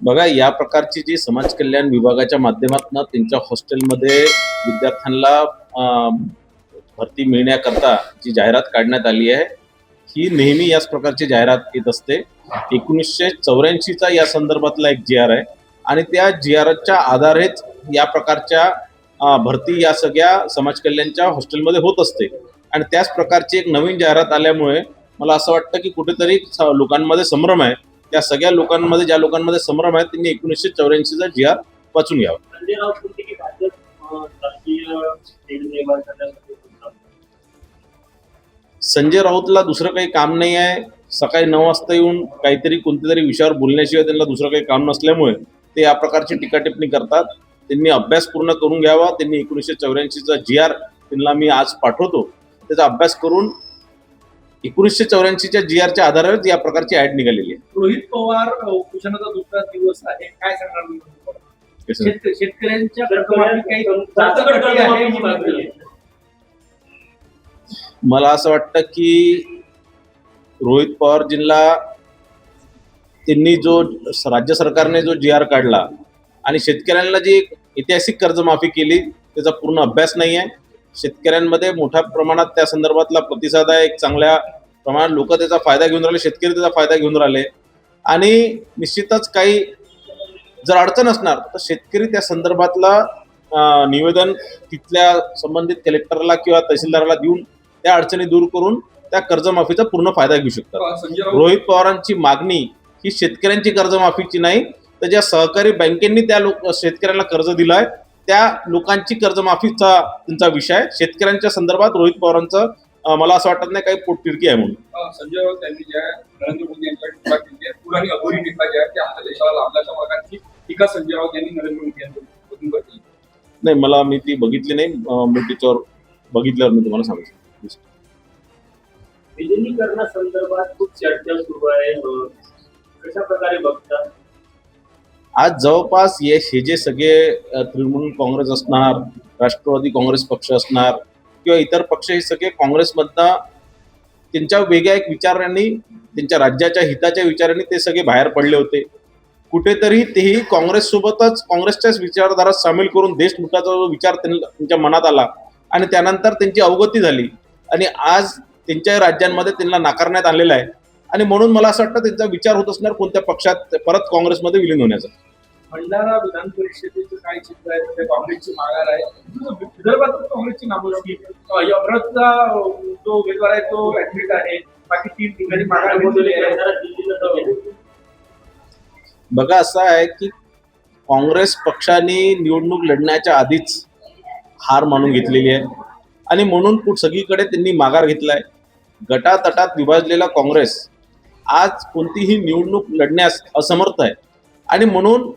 बघा, या प्रकारची जी समाज कल्याण विभागाच्या माध्यमातून त्यांच्या हॉस्टेलमध्ये विद्यार्थ्यांना भरती मिळण्याकरता जी जाहिरात काढण्यात आली आहे, ही नेहमी याच प्रकारची जाहिरात येत असते. 1984चा या संदर्भातला एक जी आर आहे आणि त्या जी आरच्या आधारेच या प्रकारच्या भरती या सगळ्या समाज कल्याणच्या हॉस्टेलमध्ये होत असते. आणि त्याच प्रकारची एक नवीन जाहिरात आल्यामुळे मला असं वाटतं की कुठेतरी लोकांमध्ये संभ्रम आहे. त्या सगळ्या लोकांमध्ये, ज्या लोकांमध्ये संभ्रम आहे, त्यांनी 1984चा जी आर वाचून घ्यावा. संजय राऊत बोलते की भाजप राष्ट्रीय तेल निर्माण करण्यासाठी काम करते. संजय राऊतला दुसरं काही काम नाही आहे. सकाळी 9 वाजता येऊन काहीतरी कोणत्यातरी विषयावर बोलण्याशिवाय त्यांना दुसरं काही काम नसल्यामुळे ते या प्रकारची टीका-टिप्पणी करतात. त्यांनी अभ्यास पूर्ण करून घ्यावा. त्यांनी 1984चा जी आर त्यांना मी आज पाठवतो. त्याचा अभ्यास करून 1984च्या जी आरच्या आधारावर या प्रकारची ॲड निघालेली आहे. रोहित पवार उपोषणाचा दुसरा दिवस आहे, काय सांगणार तुम्ही? शेतकऱ्यांच्या कर्जमाफी काही मागणी आहे. मला असं वाटतं की रोहित पवारजींना त्यांनी जो राज्य सरकारने जो जी आर काढला आणि शेतकऱ्यांना जी एक ऐतिहासिक कर्जमाफी केली त्याचा पूर्ण अभ्यास नाही आहे. शेतकऱ्यांमध्ये मोठ्या प्रमाणात त्या संदर्भातला प्रतिसाद आहे. एक चांगल्या प्रमाणात लोक त्याचा फायदा घेऊन राहिले, शेतकरी त्याचा फायदा घेऊन राहिले आणि निश्चितच काही जर अडचण असणार तर शेतकरी त्या संदर्भातला निवेदन तिथल्या संबंधित कलेक्टरला किंवा तहसीलदाराला देऊन त्या अडचणी दूर करून त्या कर्जमाफीचा पूर्ण फायदा घेऊ शकतात. रोहित पवारांची मागणी ही शेतकऱ्यांची कर्जमाफीची नाही, तर ज्या सहकारी बँकेंनी त्या शेतकऱ्यांना कर्ज दिलं आहे त्या लोकांची कर्जमाफीचा त्यांचा विषय आहे. शेतकऱ्यांच्या संदर्भात रोहित पवारांचं मला असं वाटत नाही काही पोटतिडकी आहे म्हणून. संजय राऊत यांनी ज्या नरेंद्र मोदी यांच्यावर टीका केली आहे, पुराणी अघोरी टीका जी आहे त्या आपल्या देशाला लाभल्याच्या मार्गाची टीका संजय राऊत यांनी नरेंद्र मोदी यांच्यावर केली. नाही, मला मी ती बघितली नाही. मी तिच्यावर बघितल्यावर मी तुम्हाला सांगतो. विलिनीकरणासंदर्भात खूप चर्चा सुरू आहे, कशा प्रकारे बघतात? आज जवळपास हे जे सगळे तृणमूल काँग्रेस असणार, राष्ट्रवादी काँग्रेस पक्ष असणार किंवा इतर पक्ष, हे सगळे काँग्रेसमधनं त्यांच्या वेगळ्या एक विचारांनी, त्यांच्या राज्याच्या हिताच्या विचारांनी ते सगळे बाहेर पडले होते. कुठेतरी तेही काँग्रेससोबतच काँग्रेसच्याच विचारधारात सामील करून देश लुटाचा जो विचार त्यांच्या मनात आला आणि त्यानंतर त्यांची अवगती झाली आणि आज त्यांच्या राज्यांमध्ये त्यांना नाकारण्यात आलेलं आहे. आणि म्हणून मला असं वाटतं त्यांचा विचार होत असणार कोणत्या पक्षात परत काँग्रेसमध्ये विलीन होण्याचा. भंडारा विधान परिषदेचं काय चित्र आहे, म्हणजे काँग्रेसची माघार आहे, विदर्भात काँग्रेसची नामोजणी, अमरावतीचा जो उमेदवार आहे तो ऍडमिट आहे, बाकी 3 ठिकाणी माघार घेतलेली आहे. बघा, असं आहे की काँग्रेस पक्षाने निवडणूक लढण्याच्या आधीच हार मानून घेतलेली आहे आणि म्हणून सगळीकडे त्यांनी माघार घेतलाय. गटातटात विभाजलेला काँग्रेस आज कोणतीही निवडणूक लढण्यास असमर्थ आहे आणि म्हणून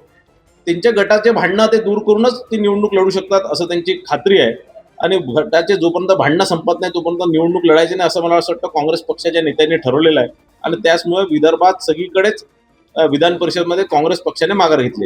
त्यांच्या गटाचे भांडणं ते दूर करूनच ती निवडणूक लढू शकतात असं त्यांची खात्री आहे. आणि गटाचे जोपर्यंत भांडणं संपत नाही तोपर्यंत निवडणूक लढायची नाही असं मला असं वाटतं काँग्रेस पक्षाच्या नेत्यांनी ठरवलेलं आहे. आणि त्याचमुळे विदर्भात सगळीकडेच विधान परिषदमध्ये काँग्रेस पक्षाने माघार घेतलेली.